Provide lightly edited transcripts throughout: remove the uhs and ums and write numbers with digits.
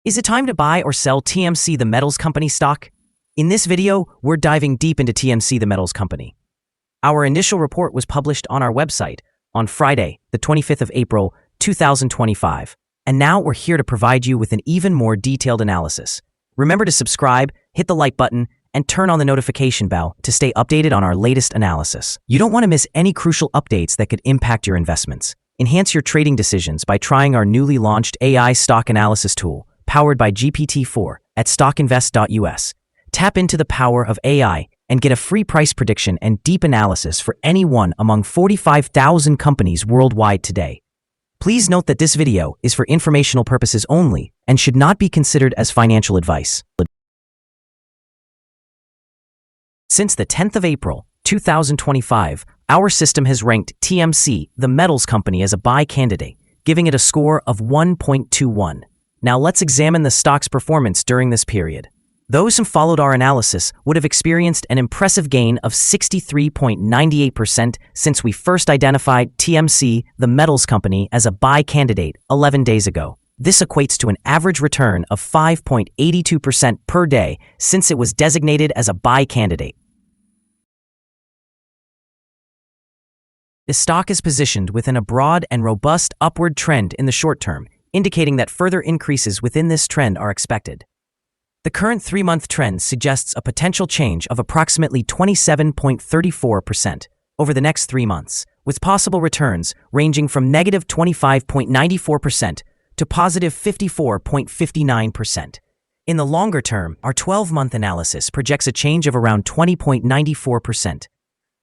Is it time to buy or sell TMC the Metals Company stock? In this video, we're diving deep into TMC the Metals Company. Our initial report was published on our website on Friday, the 25th of April, 2025. And now we're here to provide you with an even more detailed analysis. Remember to subscribe, hit the like button, and turn on the notification bell to stay updated on our latest analysis. You don't want to miss any crucial updates that could impact your investments. Enhance your trading decisions by trying our newly launched AI stock analysis tool, powered by GPT-4 at StockInvest.us. Tap into the power of AI and get a free price prediction and deep analysis for any one among 45,000 companies worldwide today. Please note that this video is for informational purposes only and should not be considered as financial advice. Since the 10th of April, 2025, our system has ranked TMC, the metals company, as a buy candidate, giving it a score of 1.21. Now let's examine the stock's performance during this period. Those who followed our analysis would have experienced an impressive gain of 63.98% since we first identified TMC, the metals company, as a buy candidate 11 days ago. This equates to an average return of 5.82% per day since it was designated as a buy candidate. The stock is positioned within a broad and robust upward trend in the short term, indicating that further increases within this trend are expected. The current 3-month trend suggests a potential change of approximately 27.34% over the next 3 months, with possible returns ranging from negative 25.94% to positive 54.59%. In the longer term, our 12-month analysis projects a change of around 20.94%.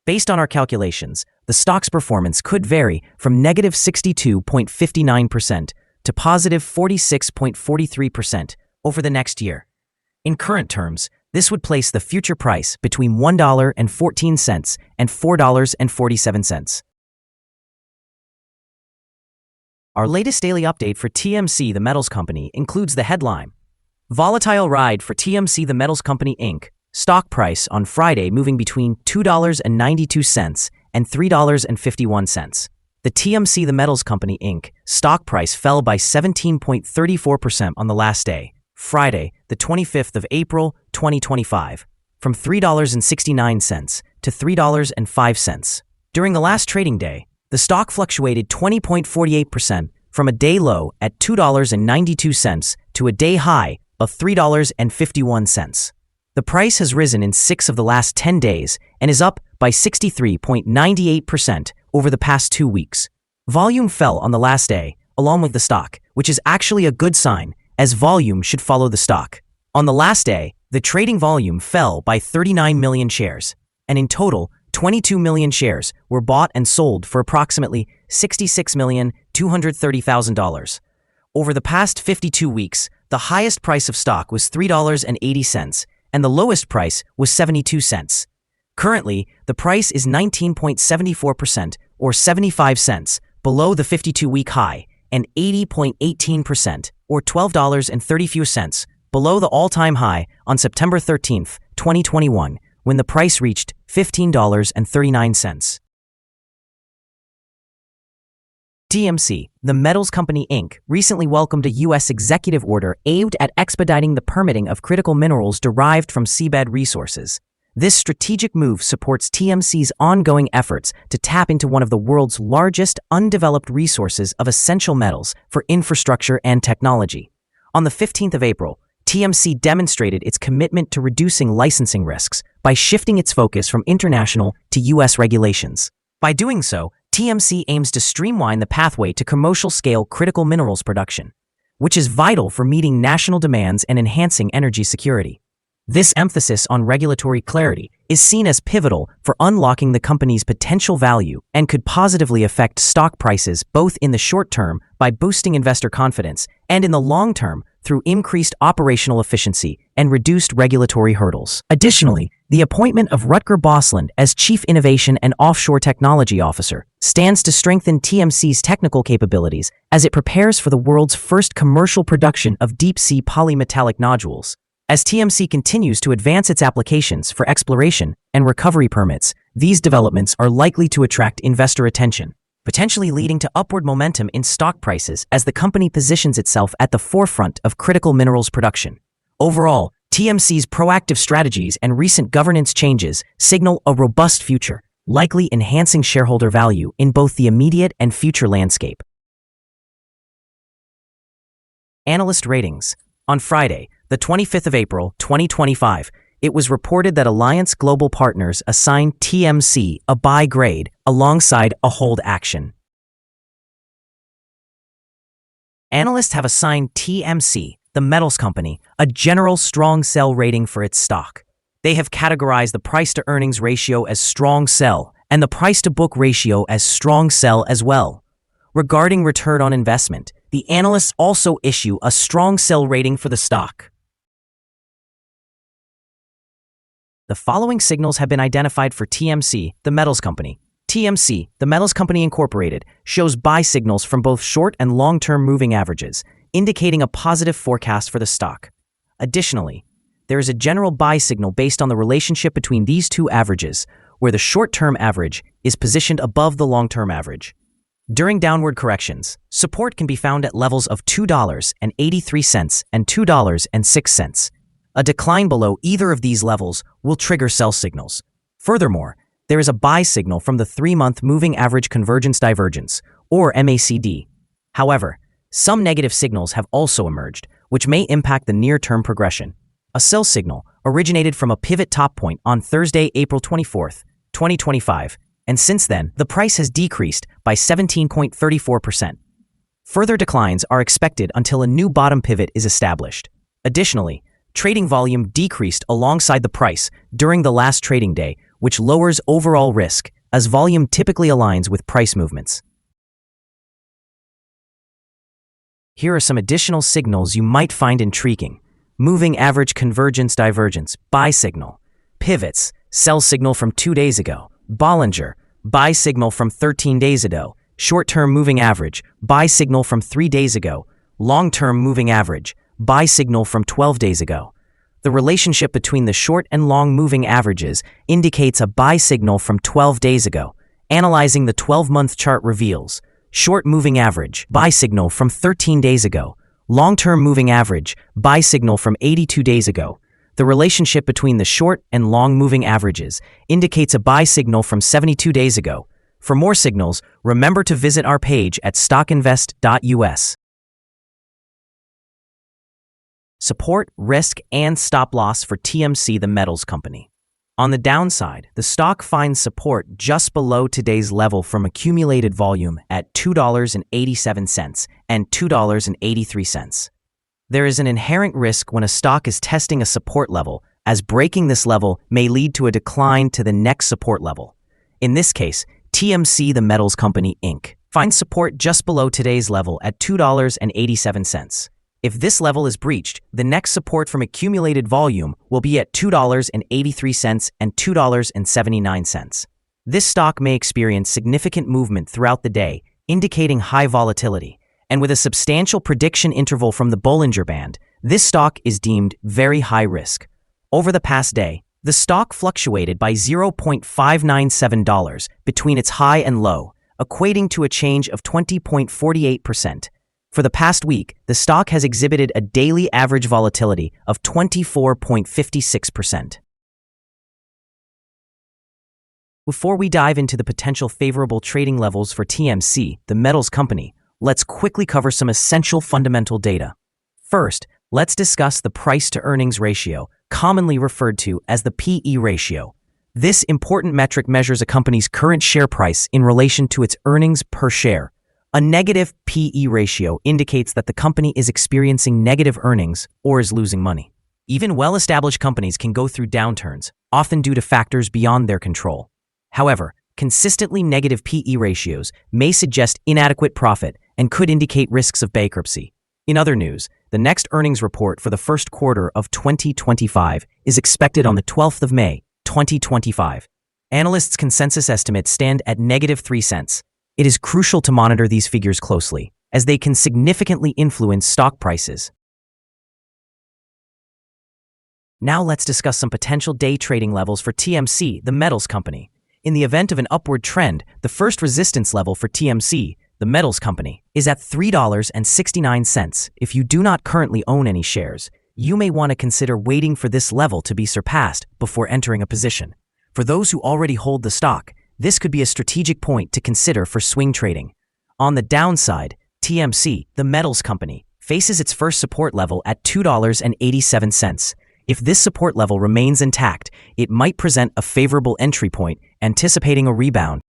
Based on our calculations, the stock's performance could vary from negative 62.59% to positive 46.43% over the next year. In current terms, this would place the future price between $1.14 and $4.47. Our latest daily update for TMC the Metals Company includes the headline: Volatile ride for TMC the Metals Company Inc. Stock price on Friday moving between $2.92 and $3.51. The TMC the Metals Company Inc. stock price fell by 17.34% on the last day, Friday, the 25th of April, 2025, from $3.69 to $3.05. During the last trading day, the stock fluctuated 20.48% from a day low at $2.92 to a day high of $3.51. The price has risen in 6 of the last 10 days and is up by 63.98% over the past 2 weeks. Volume fell on the last day, along with the stock, which is actually a good sign, as volume should follow the stock. On the last day, the trading volume fell by 39 million shares, and in total, 22 million shares were bought and sold for approximately $66,230,000. Over the past 52 weeks, the highest price of stock was $3.80, and the lowest price was 72 cents. Currently, the price is 19.74% or 75 cents below the 52-week high and 80.18% or $12.30 below the all-time high on September 13, 2021, when the price reached $15.39. TMC, the Metals Company Inc., recently welcomed a U.S. executive order aimed at expediting the permitting of critical minerals derived from seabed resources. This strategic move supports TMC's ongoing efforts to tap into one of the world's largest undeveloped resources of essential metals for infrastructure and technology. On the 15th of April, TMC demonstrated its commitment to reducing licensing risks by shifting its focus from international to U.S. regulations. By doing so, TMC aims to streamline the pathway to commercial-scale critical minerals production, which is vital for meeting national demands and enhancing energy security. This emphasis on regulatory clarity is seen as pivotal for unlocking the company's potential value and could positively affect stock prices both in the short term by boosting investor confidence and in the long term through increased operational efficiency and reduced regulatory hurdles. Additionally, the appointment of Rutger Bosland as Chief Innovation and Offshore Technology Officer stands to strengthen TMC's technical capabilities as it prepares for the world's first commercial production of deep-sea polymetallic nodules. As TMC continues to advance its applications for exploration and recovery permits, these developments are likely to attract investor attention. potentially leading to upward momentum in stock prices as the company positions itself at the forefront of critical minerals production. Overall, TMC's proactive strategies and recent governance changes signal a robust future, likely enhancing shareholder value in both the immediate and future landscape. Analyst ratings. On Friday, the 25th of April, 2025, it was reported that Alliance Global Partners assigned TMC a buy grade alongside a hold action. Analysts have assigned TMC, the metals company, a general strong sell rating for its stock. They have categorized the price-to-earnings ratio as strong sell and the price-to-book ratio as strong sell as well. Regarding return on investment, the analysts also issue a strong sell rating for the stock. The following signals have been identified for TMC, the metals company. TMC, the metals company incorporated, shows buy signals from both short and long-term moving averages, indicating a positive forecast for the stock. Additionally, there is a general buy signal based on the relationship between these two averages, where the short-term average is positioned above the long-term average. During downward corrections, support can be found at levels of $2.83 and $2.06. A decline below either of these levels will trigger sell signals. Furthermore, there is a buy signal from the 3-month Moving Average Convergence Divergence, or MACD. However, some negative signals have also emerged, which may impact the near-term progression. A sell signal originated from a pivot top point on Thursday, April 24, 2025, and since then, the price has decreased by 17.34%. Further declines are expected until a new bottom pivot is established. Additionally, trading volume decreased alongside the price during the last trading day, which lowers overall risk, as volume typically aligns with price movements. Here are some additional signals you might find intriguing. Moving Average Convergence Divergence, buy signal. Pivots, sell signal from 2 days ago. Bollinger, buy signal from 13 days ago. Short-term moving average, buy signal from 3 days ago. Long-term moving average, buy signal from 12 days ago. The relationship between the short and long moving averages indicates a buy signal from 12 days ago. Analyzing the 12-month chart reveals short moving average, buy signal from 13 days ago. Long-term moving average, buy signal from 82 days ago. The relationship between the short and long moving averages indicates a buy signal from 72 days ago. For more signals, remember to visit our page at StockInvest.us. Support, risk, and stop loss for TMC, the metals company. On the downside, the stock finds support just below today's level from accumulated volume at $2.87 and $2.83. There is an inherent risk when a stock is testing a support level, as breaking this level may lead to a decline to the next support level. In this case, TMC, the metals company Inc., finds support just below today's level at $2.87. If this level is breached, the next support from accumulated volume will be at $2.83 and $2.79. This stock may experience significant movement throughout the day, indicating high volatility. And with a substantial prediction interval from the Bollinger Band, this stock is deemed very high risk. Over the past day, the stock fluctuated by $0.597 between its high and low, equating to a change of 20.48%. For the past week, the stock has exhibited a daily average volatility of 24.56%. Before we dive into the potential favorable trading levels for TMC, the metals company, let's quickly cover some essential fundamental data. First, let's discuss the price-to-earnings ratio, commonly referred to as the PE ratio. This important metric measures a company's current share price in relation to its earnings per share. A negative PE ratio indicates that the company is experiencing negative earnings or is losing money. Even well-established companies can go through downturns, often due to factors beyond their control. However, consistently negative PE ratios may suggest inadequate profit and could indicate risks of bankruptcy. In other news, the next earnings report for the first quarter of 2025 is expected on the 12th of May, 2025. Analysts' consensus estimates stand at -3 cents. It is crucial to monitor these figures closely, as they can significantly influence stock prices. Now let's discuss some potential day trading levels for TMC, the metals company. In the event of an upward trend, the first resistance level for TMC, the metals company, is at $3.69. If you do not currently own any shares, you may want to consider waiting for this level to be surpassed before entering a position. For those who already hold the stock, this could be a strategic point to consider for swing trading. On the downside, TMC, the metals company, faces its first support level at $2.87. If this support level remains intact, it might present a favorable entry point, anticipating a rebound.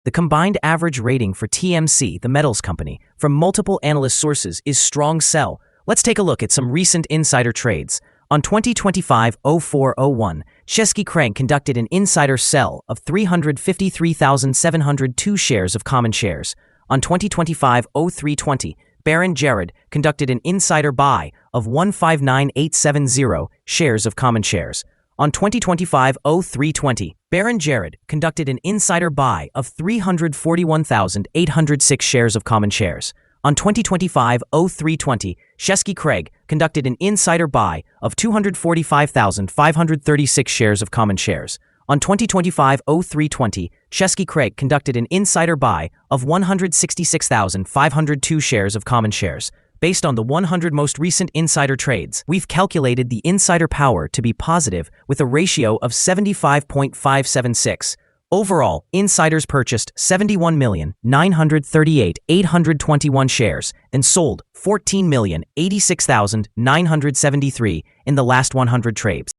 The combined average rating for TMC, the metals company, from multiple analyst sources is strong sell. Let's take a look at some recent insider trades. On 2025-04-01, Chesky Craig conducted an insider sell of 353,702 shares of common shares. On 2025-03-20, Baron Jared conducted an insider buy of 159,870 shares of common shares. On 2025-03-20, Baron Jared conducted an insider buy of 341,806 shares of common shares. On 2025-03-20, Chesky Craig conducted an insider buy of 245,536 shares of common shares. On 2025-03-20, Chesky Craig conducted an insider buy of 166,502 shares of common shares. Based on the 100 most recent insider trades, we've calculated the insider power to be positive with a ratio of 75.576. Overall, insiders purchased 71,938,821 shares and sold 14,086,973 in the last 100 trades.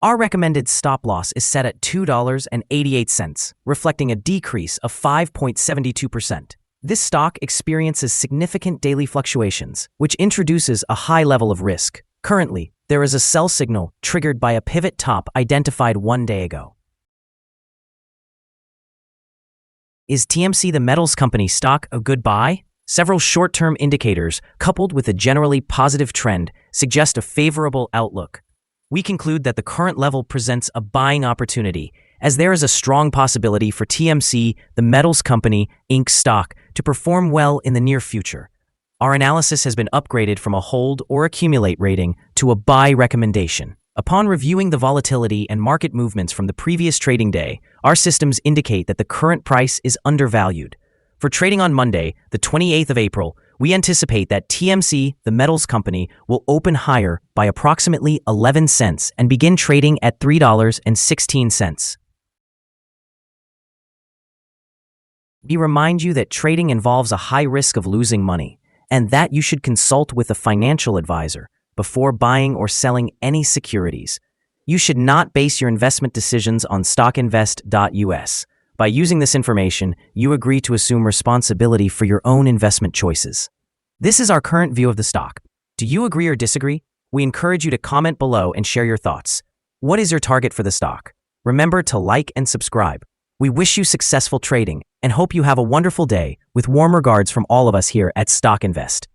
Our recommended stop loss is set at $2.88, reflecting a decrease of 5.72%. This stock experiences significant daily fluctuations, which introduces a high level of risk. Currently, there is a sell signal triggered by a pivot top identified 1 day ago. Is TMC the metals company stock a good buy? Several short-term indicators, coupled with a generally positive trend, suggest a favorable outlook. We conclude that the current level presents a buying opportunity, as there is a strong possibility for TMC, the metals company, Inc. stock, to perform well in the near future. Our analysis has been upgraded from a hold or accumulate rating to a buy recommendation. Upon reviewing the volatility and market movements from the previous trading day, our systems indicate that the current price is undervalued. For trading on Monday, the 28th of April, we anticipate that TMC, the metals company, will open higher by approximately 11 cents and begin trading at $3.16. We remind you that trading involves a high risk of losing money, and that you should consult with a financial advisor before buying or selling any securities. You should not base your investment decisions on StockInvest.us. By using this information, you agree to assume responsibility for your own investment choices. This is our current view of the stock. Do you agree or disagree? We encourage you to comment below and share your thoughts. What is your target for the stock? Remember to like and subscribe. We wish you successful trading and hope you have a wonderful day, with warm regards from all of us here at Stock Invest.